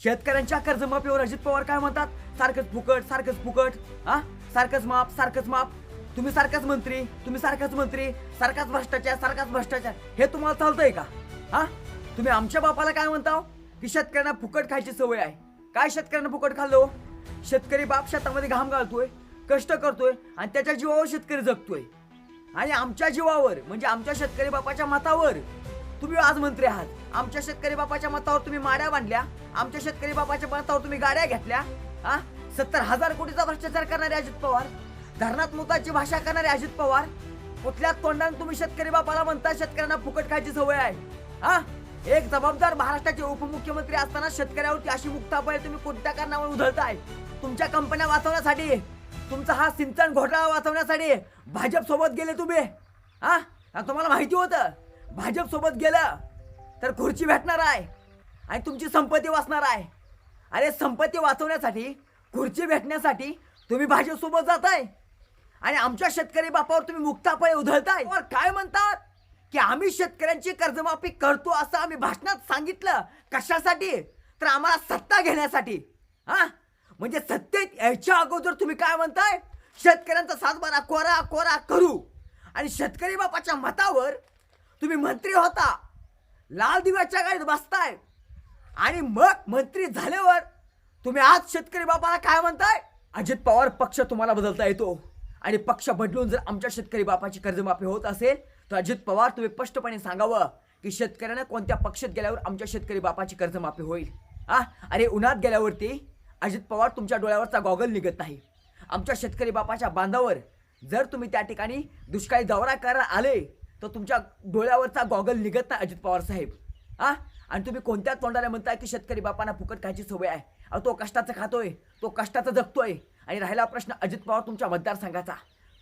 शेतकऱ्यांच्या कर्जमाफीवर अजित पवार काय म्हणतात? सारखंच फुकट, सारखंच फुकट, हा सारखंच माफ, सारखंच माफ. तुम्ही सारखाच मंत्री, तुम्ही सारखाच मंत्री, सारखाच भ्रष्टाचार, सारखाच भ्रष्टाचार. हे तुम्हाला चालतंय का? हा तुम्ही आमच्या बापाला काय म्हणता की शेतकऱ्यांना फुकट खायची सवय आहे? काय शेतकऱ्यांना फुकट खाल्लो? शेतकरी बाप शेतामध्ये घाम घालतोय, कष्ट करतोय आणि त्याच्या जीवावर शेतकरी जगतोय. आणि आमच्या जीवावर म्हणजे आमच्या शेतकरी बापाच्या मतावर तुम्ही आज मंत्री आहात. आमच्या शेतकरी बापाच्या मतावर तुम्ही माड्या बांधल्या, आमच्या शेतकरी बापाच्या मतावर तुम्ही गाड्या घेतल्या. हा 70,000 कोटीचा भ्रष्टाचार करणारे अजित पवार, धरणात मुताची भाषा करणारे अजित पवार, कुठल्या तोंडाने तुम्ही शेतकरी बापाला म्हणता शेतकऱ्यांना फुकट खायची सवय आहे? हा एक जबाबदार महाराष्ट्राचे उपमुख्यमंत्री असताना शेतकऱ्यावरती अशी मुक्तापळे तुम्ही कोणत्या कारणावर उधळताय? तुमच्या कंपन्या वाचवण्यासाठी, तुमचा हा सिंचन घोटाळा वाचवण्यासाठी भाजप सोबत गेले तुम्ही. हा तुम्हाला माहिती होतं भाजप सोबत गेलं तर खुर्ची भेटणार आहे आणि तुमची संपत्ती वाचणार आहे. अरे संपत्ती वाचवण्यासाठी, खुर्ची भेटण्यासाठी तुम्ही भाजप सोबत जाताय आणि आमच्या शेतकरी बापावर तुम्ही मुक्तापळे उधळताय. काय म्हणतात की आम्ही शेतकऱ्यांची कर्जमाफी करतो असं आम्ही भाषणात सांगितलं. कशासाठी? तर आम्हाला सत्ता घेण्यासाठी. हा म्हणजे सत्तेत यायच्या अगोदर तुम्ही काय म्हणताय? शेतकऱ्यांचा सातबारा कोरा कोरा करू. आणि शेतकरी बापाच्या मतावर तुम्ही मंत्री होता, लाल दिव्याच्या गाडीत बसताय आणि मग मंत्री झाल्यावर तुम्ही आज शेतकरी बापाला काय म्हणताय? अजित पवार पक्ष तुम्हाला बदलता येतो आणि पक्ष बदलून जर आमच्या शेतकरी बापाची कर्जमाफी होत असेल तर अजित पवार तुम्ही स्पष्टपणे सांगावं की शेतकऱ्यांना कोणत्या पक्षात गेल्यावर आमच्या शेतकरी बापाची कर्जमाफी होईल. अरे उन्हात गेल्यावरती अजित पवार तुमच्या डोळ्यावरचा गॉगल निघत नाही. आमच्या शेतकरी बापाच्या बांधावर जर तुम्ही त्या ठिकाणी दुष्काळी दौरा करायला आले तर तुमच्या डोळ्यावरचा गॉगल निघत नाही अजित पवार साहेब. आणि तुम्ही कोणत्या तोंडाला म्हणताय की शेतकरी बापांना फुकट खायची सवय आहे? तो कष्टाचं खातोय, तो कष्टाचं जगतोय. आणि राहिला प्रश्न अजित पवार तुमच्या मतदारसंघाचा,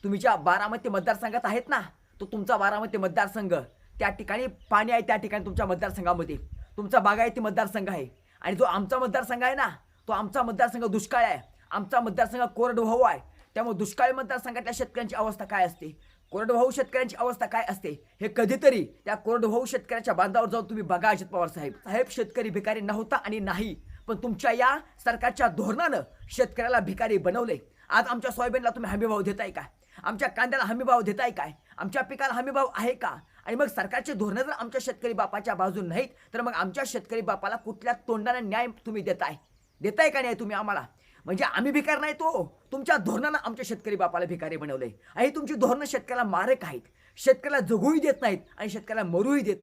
तुम्ही ज्या बारामती मतदारसंघात आहेत ना, तो तुमचा बारामती मतदारसंघ, त्या ठिकाणी पाणी आहे, त्या ठिकाणी तुमच्या मतदारसंघामध्ये तुमचा बागायती मतदारसंघ आहे. आणि जो आमचा मतदारसंघ आहे ना, तो आमचा मतदारसंघ दुष्काळ आहे. आमचा मतदारसंघ कोरडवाहू आहे. त्यामुळे दुष्काळी मतदारसंघातल्या शेतकऱ्यांची अवस्था काय असते, कोरडवाहू शेतकऱ्यांची अवस्था काय असते, हे कधीतरी त्या कोरडवाहू शेतकऱ्याच्या बांधावर जाऊन तुम्ही बघा अजित पवार साहेब. साहेब शेतकरी भिकारी नव्हता आणि नाही, पण तुमच्या या सरकारच्या धोरणानं शेतकऱ्याला भिकारी बनवले. आज आमच्या सोयाबीनला तुम्ही हमीभाव देताय काय? आमच्या कांद्याला हमीभाव देताय काय? आमच्या पिकाला हमीभाव आहे का? आणि मग सरकारचे धोरणं जर आमच्या शेतकरी बापाच्या बाजून नाहीत तर मग आमच्या शेतकरी बापाला कुठल्या तोंडाने न्याय तुम्ही देताय का नाही तुम्ही आम्हाला? म्हणजे आम्ही भिकार नाही, तो तुमच्या धोरणानं आमच्या शेतकरी बापाला भिकारी बनवलंय. आणि तुमची धोरणं शेतकऱ्याला मारक आहेत, शेतकऱ्याला जगूही देत नाहीत आणि शेतकऱ्याला मरूही देत.